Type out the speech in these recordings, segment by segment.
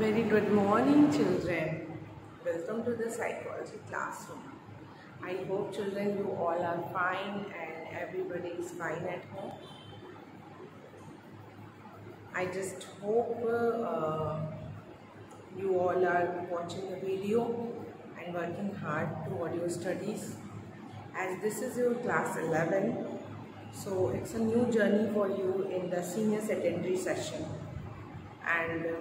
Very good morning, children. Welcome to the psychology classroom. I hope, children, you all are fine and everybody is fine at home. I just hope you all are watching the video and working hard toward your studies. As this is your class 11, so it's a new journey for you in the senior secondary session. And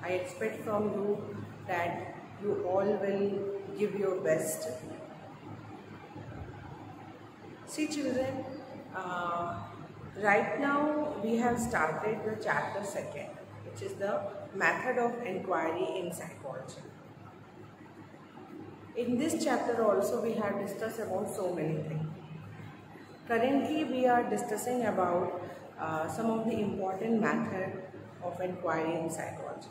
I expect from you that you all will give your best. See, children, right now we have started the chapter 2nd, which is the method of inquiry in psychology. In this chapter also we have discussed about so many things. Currently we are discussing about some of the important methods of inquiry in psychology.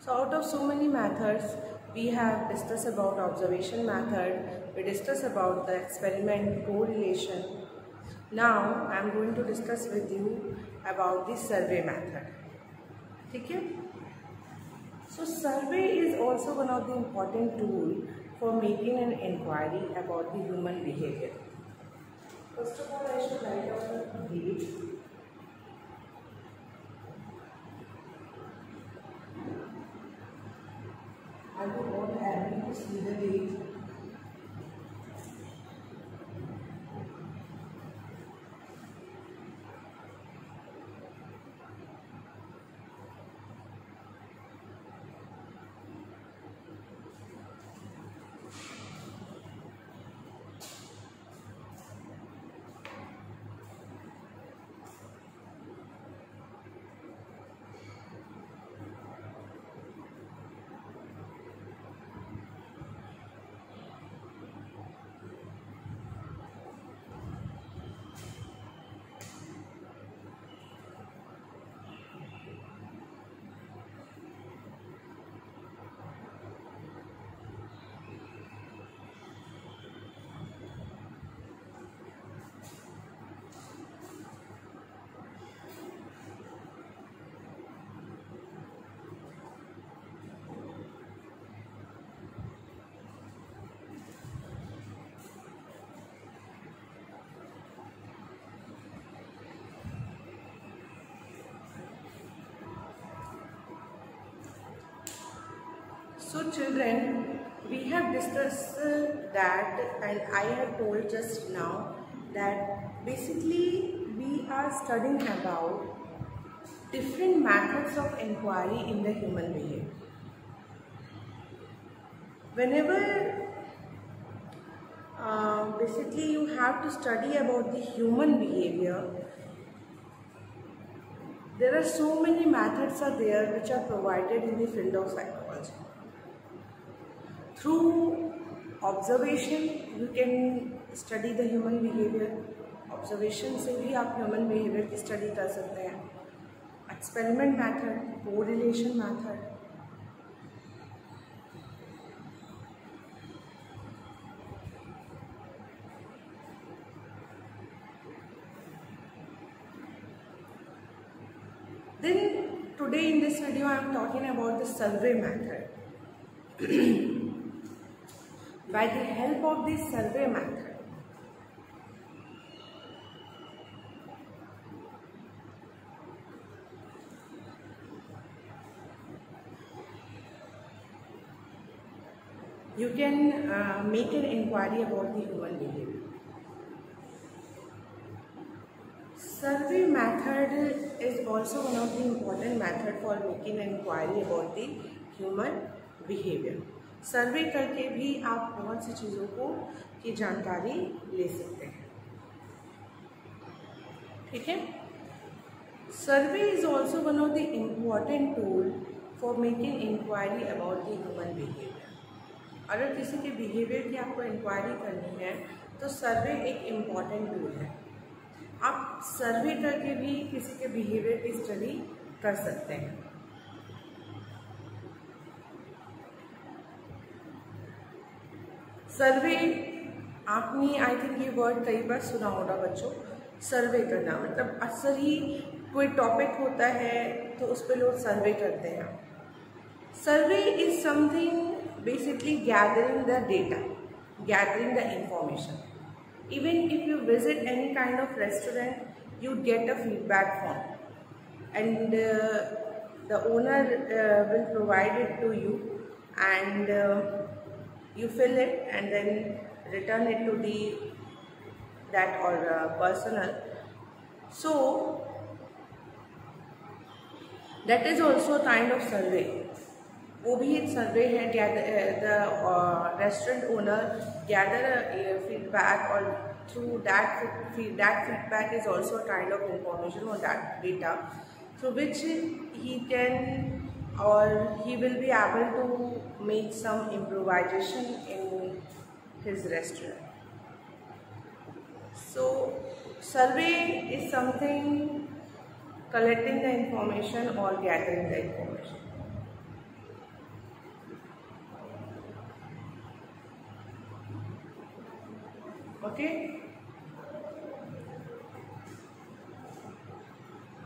So out of so many methods, we have discussed about observation method, we discussed about the experiment correlation. Now I am going to discuss with you about the survey method. Okay? So survey is also one of the important tools for making an inquiry about the human behavior. First of all, I should write down the date. I would want everyone to see the date. So children, we have discussed that, and I have told just now that basically we are studying about different methods of inquiry in the human behavior. Whenever basically you have to study about the human behavior, there are so many methods are there which are provided in the field of psychology. Through observation, you can study the human behavior. Observation से भी आप human behavior की study कर सकते हैं. Experiment method, correlation method. Then today in this video I am talking about the survey method. By the help of this survey method, you can make an inquiry about the human behavior. Survey method is also one of the important method for making an inquiry about the human behavior. सर्वे करके भी आप बहुत सी चीज़ों को की जानकारी ले सकते हैं. ठीक है. Survey is also one of the important tool for making inquiry about the human behaviour. अगर किसी के बिहेवियर की आपको इंक्वायरी करनी है तो सर्वे एक इम्पॉर्टेंट टूल है. आप सर्वे करके भी किसी के बिहेवियर की स्टडी कर सकते हैं. सर्वे आपने आई थिंक ये वर्ड कई बार सुना होगा बच्चों. सर्वे करना मतलब अक्सर ही कोई टॉपिक होता है तो उस पर लोग सर्वे करते हैं। सर्वे is something basically gathering the data, gathering the information. Even if you visit any kind of restaurant, you get a feedback form, and the owner will provide it to you, and you fill it and then return it to that personnel. So that is also a kind of survey. वो भी एक survey है. The restaurant owner gather feedback, और through that feedback is also a kind of information or that data through which he can, or he will be able to make some improvisation in his restaurant. So survey is something collecting the information or gathering the information. Okay,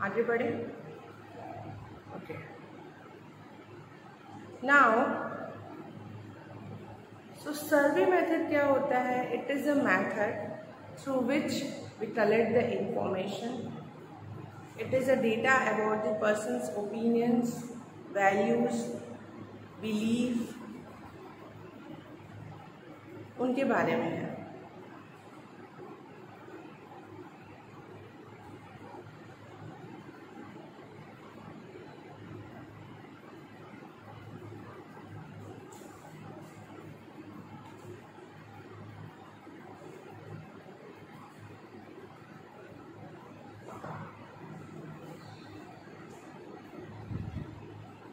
आगे बढ़े. Okay, now so survey method क्या होता है? It is a method through which we collect the information. It is a data about the persons opinions, values, belief, उनके बारे में है.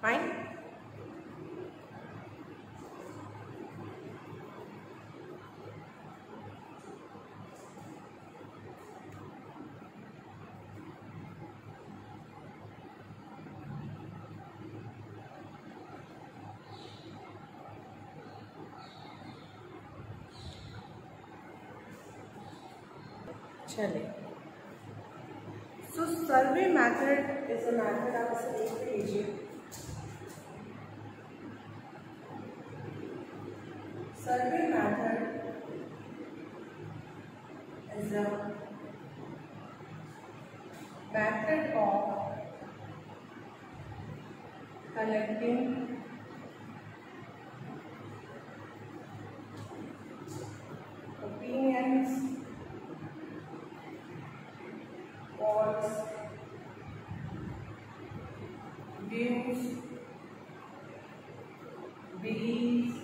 Fine. चलिए, so survey method is a method, आप इसे देख लीजिए. Survey method is a method of collecting opinions, thoughts, views, beliefs.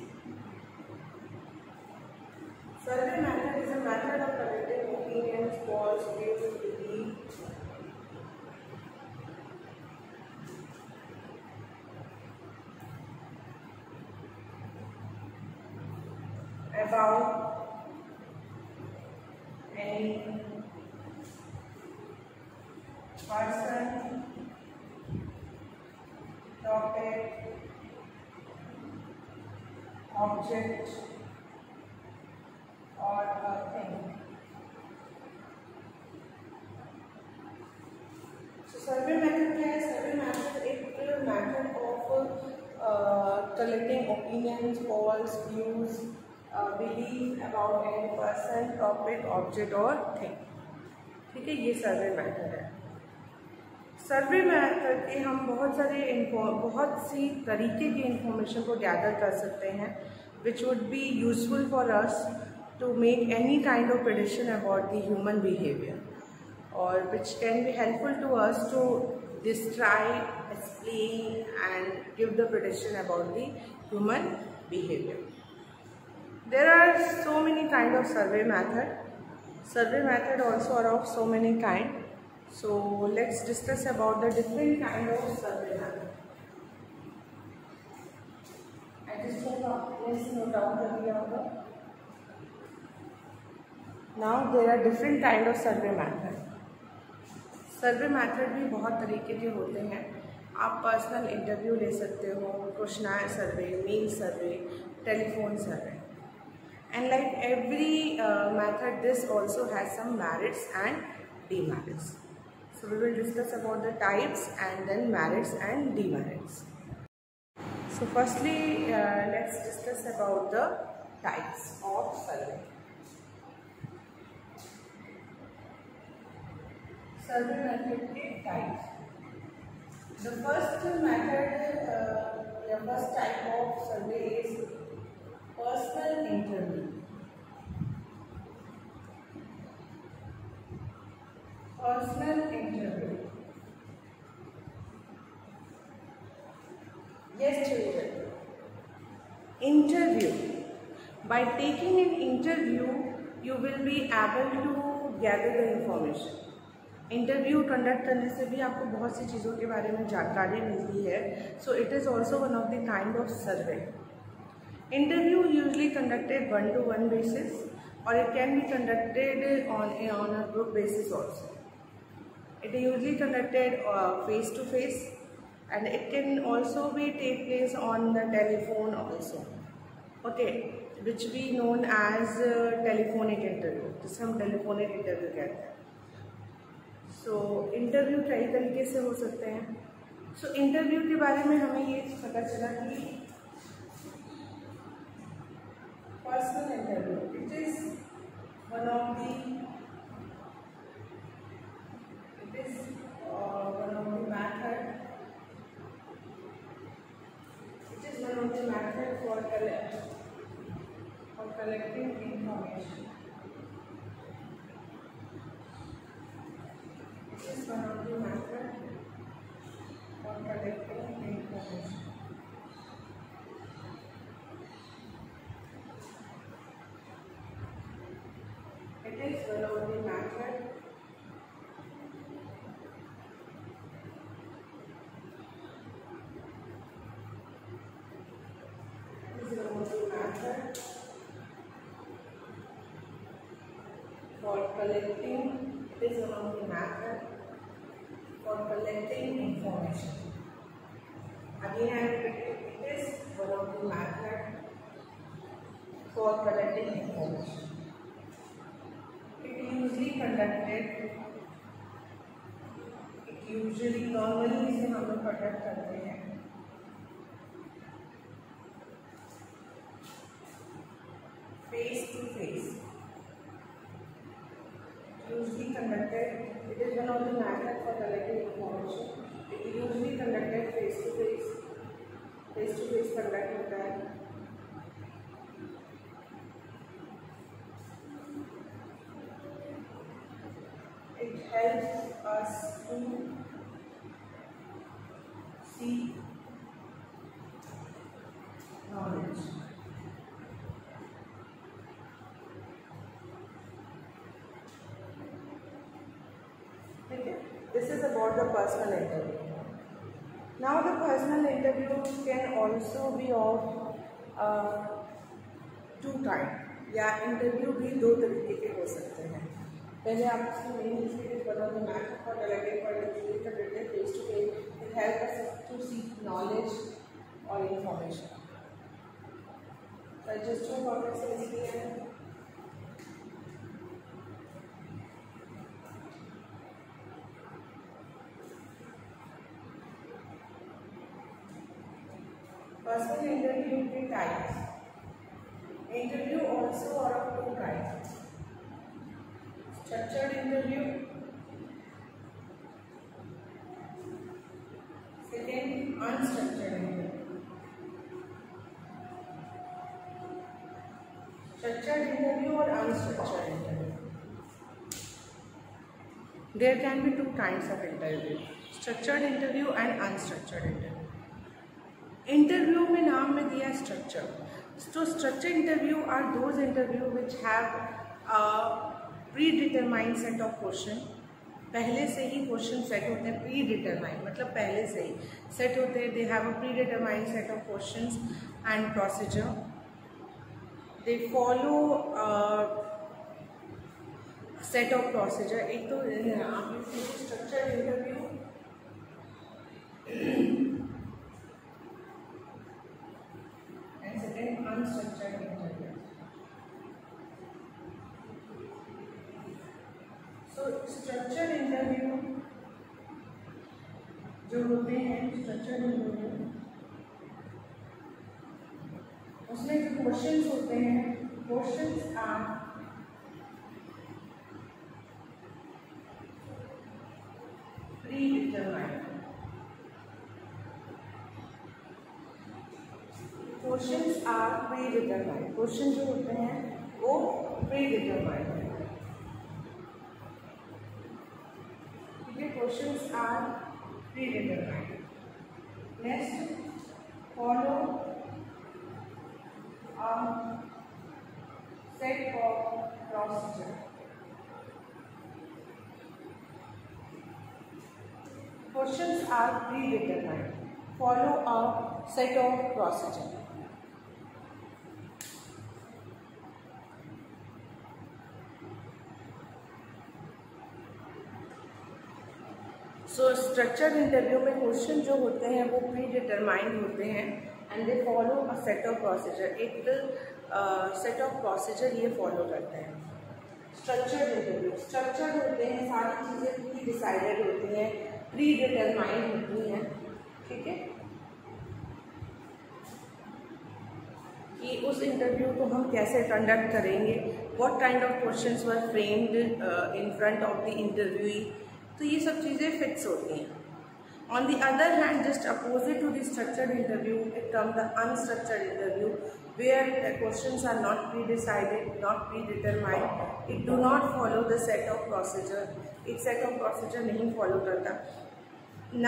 Survey method is a method of collecting opinions, thoughts, views, beliefs about any person, topic, object or a thing. So survey method क्या है? Survey method एक method of collecting opinions, polls, views, belief about any person, topic, object or thing. ठीक है, ये सर्वे method है. सर्वे method के हम बहुत सी तरीके की इंफॉर्मेशन को गैदर कर सकते हैं, which would be useful for us to make any kind of prediction about the human behavior, or which can be helpful to us to describe, explain and give the prediction about the human behavior. There are so many kind of survey method. Survey method also are of so many kind. So let's discuss about the different kind of survey method. I just hope आपने note down कर लिया होगा. Now there are different kind of survey method. Survey method भी बहुत तरीके के होते हैं. आप पर्सनल इंटरव्यू ले सकते हो, questionnaire survey, mail survey, telephone survey, and like every method this also has some merits and demerits. So we will discuss about the types and then merits and demerits. So firstly, let's discuss about the types of survey. Survey method types. The first type of survey is personal interview. Personal interview. Yes, children. Interview. By taking an interview, you will be able to gather the information. Interview conduct करने से भी आपको बहुत सी चीज़ों के बारे में जानकारी मिलती है. So it is also one of the kind of survey. Interview usually conducted 1-to-1 basis or it can be conducted on a group basis also. It is usually conducted face to face and it can also be take place on the telephone also. Okay, which we known as telephonic interview. जिसे हम telephonic interview कहते हैं. So interview कई तरीके से हो सकते हैं. सो इंटरव्यू के बारे में हमें ये पता चला कि personal interview it is one of the method for collecting information. This is one of the method for collecting information. It is one of the method for collecting. It is one of the method for collecting information. Again, I repeat, it is one of the method for collecting information. normally इसे हम लोग conduct करते हैं. Face to face. Usually conducted. It is one of the methods for collecting information. It is usually conducted face to face. Face to face conduct होता है. It helps us to see knowledge. This is about the personal interview. Now the personal interview can also be of two types. या interview भी दो तरीके के हो सकते हैं. पहले आप इसमें मेन चीज़ बता दो मैथ और कलेक्टिव पढ़ते face to face. It help us to seek knowledge और इंफॉर्मेशन. रजिस्टर कॉन्टेक्ट से लिखी है. Personal interview के types. Interview also are of two kinds. Structured interview. Second, unstructured interview. Structured interview or unstructured interview. There can be two kinds of interview. Structured interview and unstructured interview. Interview में नाम में दिया structure. तो structure interview are those interview which have pre determined set of question. पहले से ही question set होते हैं. Pre determined मतलब पहले से ही सेट होते हैं. They have a pre determined set of questions and procedure. They follow set of procedure. एक तो आप structure interview unstructured interview. So structured interview जो होते हैं स्ट्रक्चर्ड इंटरव्यू, उसमें जो क्वेश्चंस होते हैं, questions are pre determined. Questions are pre determined, question जो होते हैं वो प्री डिटरमाइंड है। ठीक है, questions are pre determined. Next, follow a set of procedure. Questions are predetermined. Follow a set of procedure. So structured interview में question जो होते हैं वो प्री डिटरमाइंड होते हैं and they follow a set of procedure, एक set of procedure ये follow करते हैं। स्ट्रक्चर्ड इंटरव्यू, स्ट्रक्चर्ड होते हैं, सारी चीज़ें पूरी डिसाइडेड होती हैं, प्री डिटरमाइंड होती हैं। ठीक है, कि उस इंटरव्यू को हम कैसे कंडक्ट करेंगे, what kind of questions were framed in front of the interviewee, तो ये सब चीज़ें फिक्स होती हैं। On the other hand, just opposite to the structured interview, it comes the unstructured interview, where the questions are not pre-decided, not predetermined. It do not follow the set of procedure. एक set of procedure नहीं follow करता।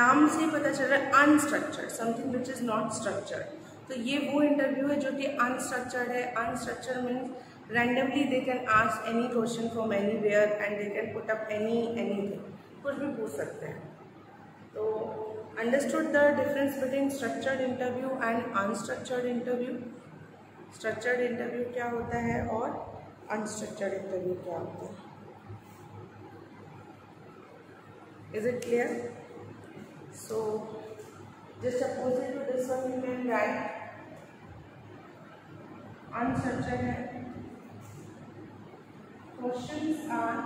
नाम से पता चल रहा है unstructured, something which is not structured. तो ये वो इंटरव्यू है जो कि unstructured है। Unstructured means randomly they can ask any question from anywhere and they can put up anything, कुछ भी पूछ सकते हैं। तो understood the difference between structured interview and unstructured interview. Structured interview क्या होता है और अनस्ट्रक्चर्ड इंटरव्यू क्या होता है। Is it clear? So just opposite to this one you can write unstructured है, questions are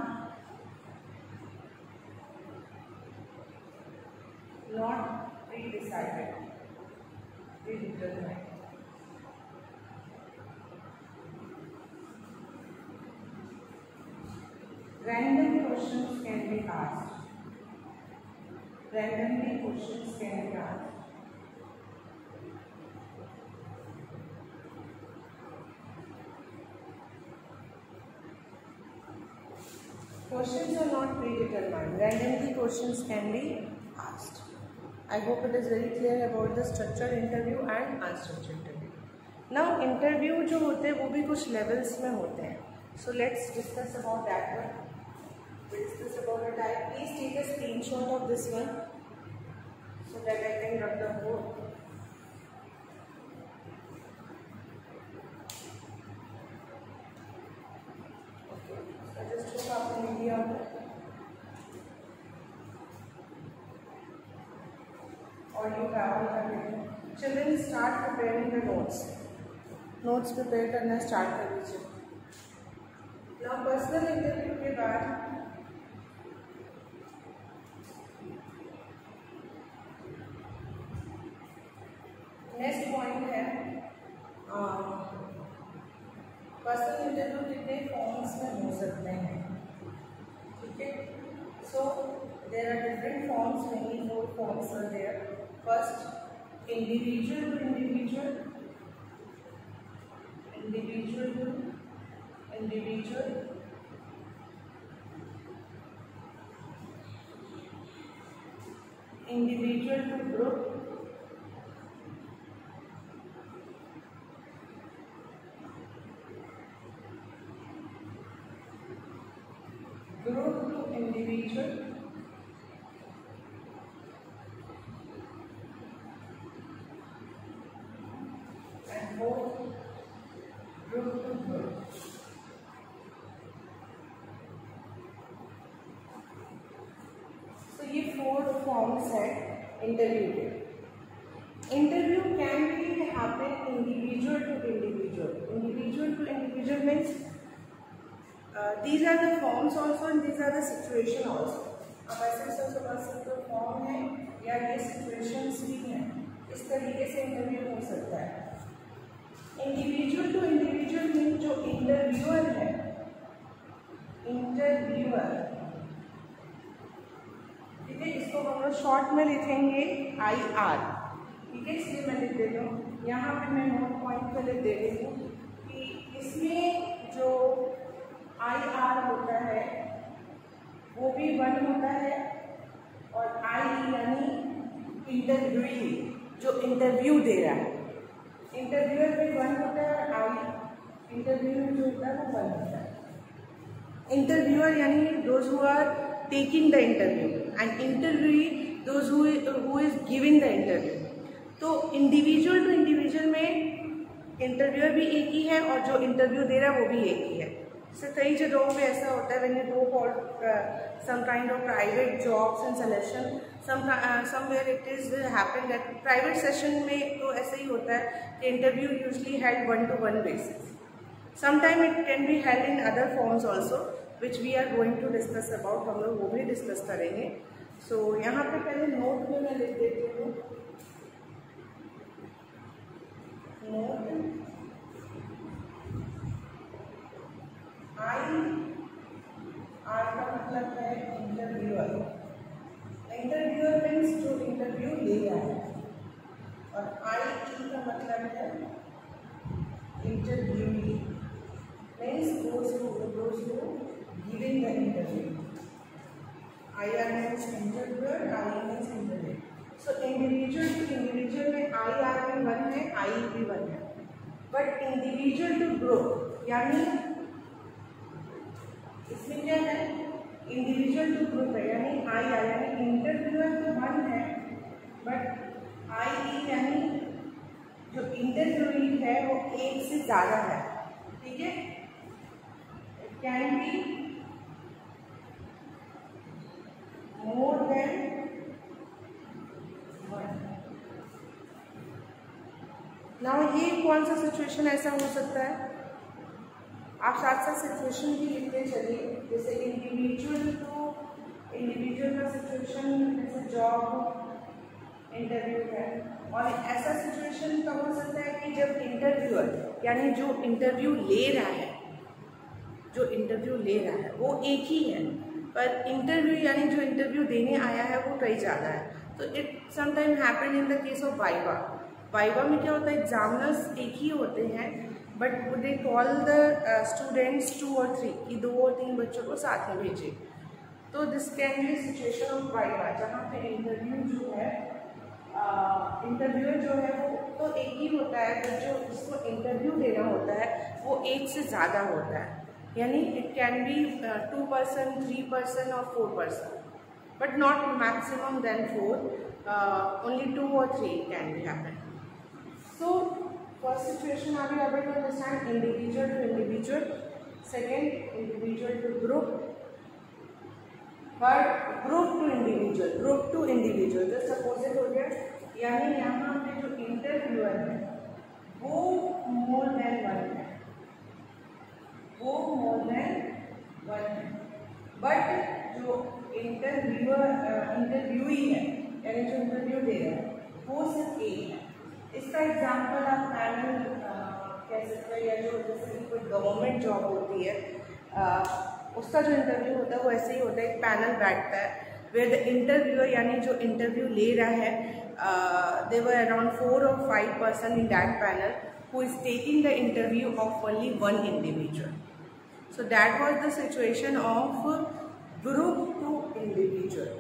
not pre-decided, predetermined. Random questions can be asked. Randomly questions can be asked. Questions are not predetermined. Randomly questions can be asked. I hope it is very clear about the structured interview and unstructured interview. Now interview जो होते हैं वो भी कुछ levels में होते हैं. So let's discuss about that one. We discuss about the type. Please take a screenshot of this one so that I can rub the board. Okay. So just look up the media. और you travel कर लेंगे। Children start preparing the notes. Notes prepare करना start कर दीजिए। Now personal interview के बाद next point है personal interview कितने फॉर्म्स में हो सकते हैं। ठीक है, so there are different forms, many more forms are there. First, individual to individual, individual to individual, individual to group, group to individual, and both group to group. So ये 4 forms है interview के। Interview can be happen individual to individual. Individual to individual means these are the forms also and these are the situation also. अब ऐसे समझ सकते हो form है या ये सिचुएशंस भी हैं, इस तरीके से इंटरव्यू हो सकता है। इंडिविजुअल टू इंडिविजुअल मीन जो इंटरव्यूअर है, इंटरव्यूअर, ठीक है, इसको हम लोग शॉर्ट में लिखेंगे IR, ठीक है, इसलिए मैं लिख देती हूँ यहाँ पे, मैं नोट पॉइंट पे लिख दे रही हूँ कि इसमें जो IR होता है वो भी 1 होता है, और IE यानी इंटरव्यूई, जो इंटरव्यू दे रहा है, इंटरव्यूअर भी 1 होता है, और I इंटरव्यू जो होता है वो 1 होता है। इंटरव्यूअर यानी those who are taking the interview, and interviewee those who is giving the interview. तो इंडिविजुअल टू इंडिविजुअल में इंटरव्यूअर भी एक ही है और जो इंटरव्यू दे रहा है वो भी एक ही है। So, कई जगहों पे ऐसा होता है, when you go for some kind of private jobs and selection, somewhere it is happen that private session में तो ऐसा ही होता है कि interview usually held 1-to-1 basis. Sometime it can be held in other forms also, which we are going to discuss about, हम लोग वो भी discuss करेंगे। So यहाँ पे पहले नोट में मैं लिख देती हूँ, नोट IR का मतलब है इंटरव्यूअर, इंटरव्यूअर मीन्स जो इंटरव्यू ले रहा है, और IE का मतलब है interviewee, means those who giving the interview. IR means interviewer, IE means interview. So individual to individual में IR भी 1 है, IE भी 1 है, बट इंडिविजुअल टू ग्रुप यानी इसमें क्या है, इंडिविजुअल टू ग्रुप है, यानी IR यानी इंटरव्यूअर तो 1 है, बट IE यानी जो इंटरव्यूई है वो 1 से ज़्यादा है, ठीक है। It can be more than 1। Now ये कौन सा सिचुएशन ऐसा हो सकता है, आप साथ साथ सिचुएशन भी लिखते चलिए। जैसे इंडिविजुअल टू इंडिविजुअल का सिचुएशन, जैसे जॉब इंटरव्यू है, और ऐसा सिचुएशन कब हो सकता है कि जब इंटरव्यूअर यानी जो इंटरव्यू ले रहा है, जो इंटरव्यू ले रहा है वो एक ही है, पर इंटरव्यू यानी जो इंटरव्यू देने आया है वो कई ज़्यादा है। तो it sometime happen in the case of viva. Viva में क्या होता है, एग्जामिनर्स एक ही होते हैं, but they call the students 2 और 3 कि 2 और 3 बच्चों को साथ में भेजें। तो this can be situation of viva, जहाँ पे इंटरव्यू जो है, इंटरव्यूअर जो है वो तो एक ही होता है, तो जो जिसको इंटरव्यू देना होता है वो 1 से ज़्यादा होता है, यानी it can be 2 person, 3 person और 4 person, but not maximum then 4, only 2 or 3 can be happen. So first situation are we able to understand, individual to individual, second individual to group, third group to individual। जो suppose हो गया, यानी यहाँ पे जो interviewer है वो more than 1 है, वो मोर देन 1 है, बट जो इंटरव्यूई है यानी जो इंटरव्यू दे रहा है वो सिर्फ 1 है। इसका एग्जाम्पल आप पैनल कह सकते हैं, या जो जैसे कोई गवर्नमेंट जॉब होती है उसका जो इंटरव्यू होता है वो ऐसे ही होता है, एक पैनल बैठता है वेयर द इंटरव्यूअर यानी जो इंटरव्यू ले रहा है, they were around 4 or 5 person in that panel who is taking the interview of only 1 individual. So that was the situation of group to individual,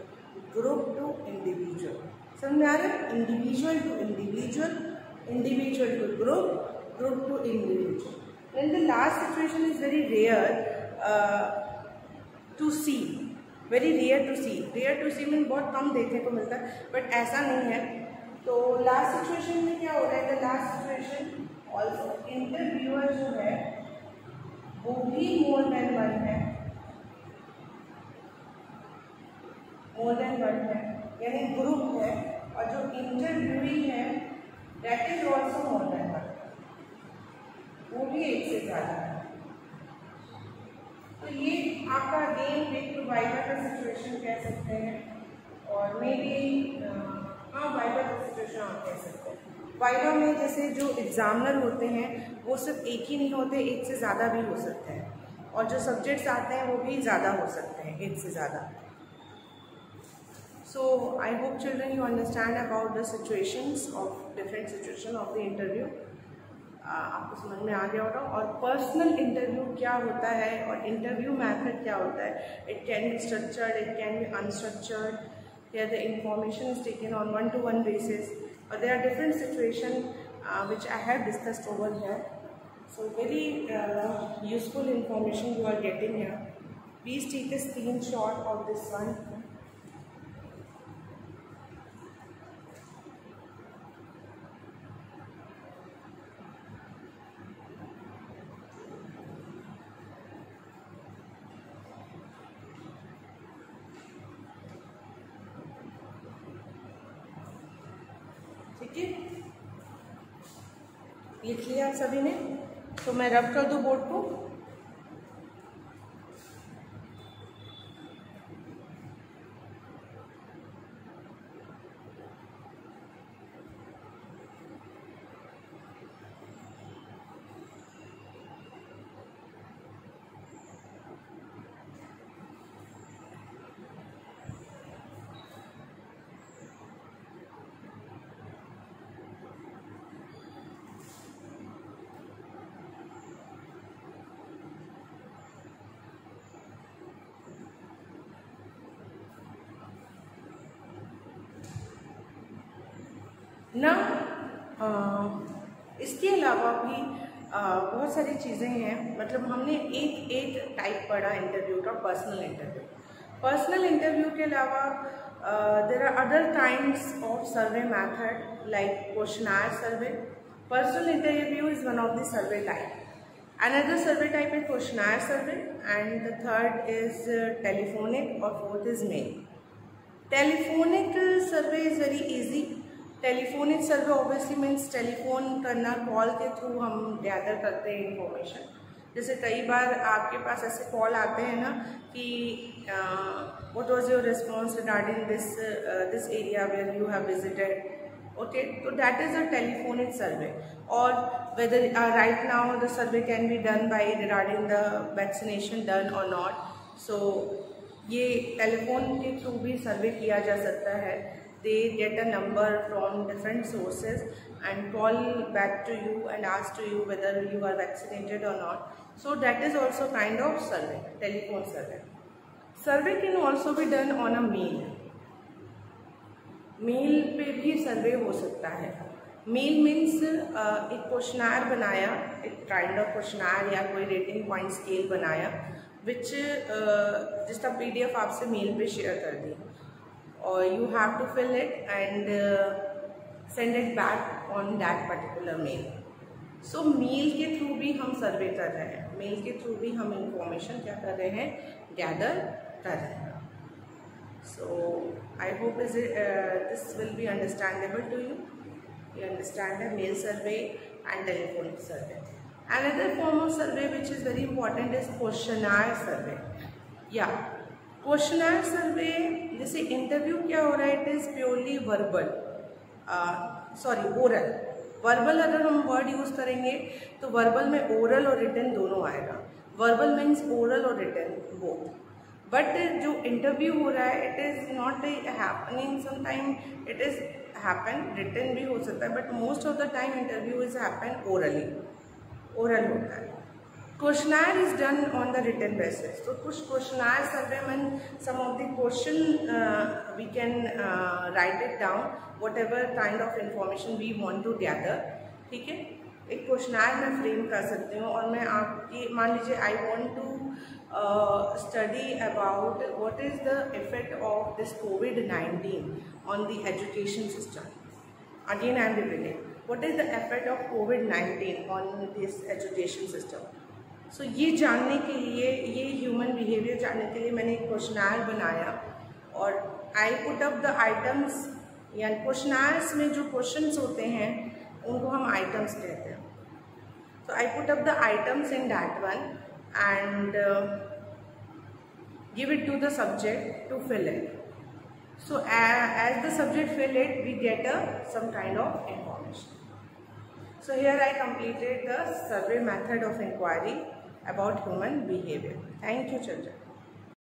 group to individual. समझ में आ रहा है, individual to individual, individual to group, group to individual. And the last situation is very rare to see, very rare to see. Rare to see mean बहुत कम देखने को मिलता है, बट ऐसा नहीं है। तो लास्ट सिचुएशन में क्या हो रहा है, the last situation also interviewer जो है वो भी मोर देन 1 है, मोर देन 1 है, यानी ग्रुप है, और जो इंटरव्यूई है that is also more than 1, वो भी 1 से ज़्यादा है। तो ये आपका अगेन एक वाइवा का सिचुएशन कह सकते हैं, और मे बी कह सकते हैं। वाइवा में जैसे जो एग्जामिनर होते हैं वो सिर्फ एक ही नहीं होते, एक से ज़्यादा भी हो सकते हैं, और जो सब्जेक्ट्स आते हैं वो भी ज़्यादा हो सकते हैं, एक से ज़्यादा। So I hope children you understand about the situations of different situation of the interview. आपको समझ में आ गया होगा। और पर्सनल इंटरव्यू क्या होता है और इंटरव्यू मैथड क्या होता है, it can be structured, it can B unstructured, here the information is taken on one-to-one basis, or there are different situations which I have discussed over here. So very useful information you are getting here. Please take a screenshot of this one. ठीक है, लिख लिया आप सभी ने? तो मैं रब कर दूं बोर्ड को। ना इसके अलावा भी बहुत सारी चीज़ें हैं। मतलब हमने एक टाइप पढ़ा इंटरव्यू का, पर्सनल इंटरव्यू। पर्सनल इंटरव्यू के अलावा there are other kinds of survey method like questionnaire survey. Personal interview is one of the survey type. Another survey type is questionnaire survey, and the third is telephonic, or fourth is mail. Telephonic survey is very easy. Telephonic survey obviously means telephone करना, call के through हम gather करते हैं information. जैसे कई बार आपके पास ऐसे call आते हैं ना कि what was your response regarding this area where you have visited, okay, तो that is a telephonic survey. और whether right now the survey can be done by regarding the vaccination done और not. So ये telephone के through भी सर्वे किया जा सकता है। They get a number from different sources and call back to you and ask to you whether you are vaccinated or not. So that is also kind of survey, telephone survey. Survey can also be done on a mail. Mail पे भी सर्वे हो सकता है। Mail means एक questionnaire बनाया, एक kind of questionnaire या कोई रेटिंग पॉइंट स्केल बनाया, विच जिसका PDF आपसे मेल पे शेयर कर दी, or you have to fill it and send it back on that particular mail. So mail के थ्रू भी हम सर्वे कर रहे हैं, मेल के थ्रू भी हम इंफॉर्मेशन क्या कर रहे हैं, गैदर कर रहे हैं। So I hope this will be understandable to you. You understand the mail survey and telephonic survey. Another form of survey which is very important is questionnaire survey. Yeah, questionnaire survey, जैसे interview क्या हो रहा है, it is purely verbal, sorry oral. Verbal अगर हम word use करेंगे तो verbal में ओरल और रिटन दोनों आएगा। वर्बल मीन्स ओरल और रिटन बोथ। बट जो इंटरव्यू हो रहा है it is not happening, sometime it is happen, written भी हो सकता है, but most of the time interview is happen orally, oral होता है। Questionnaire is done on the written basis. So कुछ questionnaire survey में some of the question we can write it down, whatever kind of information we want to gather. ठीक है, एक questionnaire मैं frame कर सकती हूँ और मैं आपकी, मान लीजिए I want to study about what is the effect of this COVID-19 on the education system. Again I am repeating, what is the effect of COVID-19 on this education system? सो ये जानने के लिए, ये ह्यूमन बिहेवियर जानने के लिए मैंने एक क्वेश्चनर बनाया और आई पुट अप द आइटम्स, यानी क्वेश्चनर्स में जो क्वेश्चंस होते हैं उनको हम आइटम्स कहते हैं। तो I put up the items in that one and give it to the subject to fill it. So as the subject fill it, we get some kind of information. So here I completed the survey method of inquiry about human behavior. Thank you, children.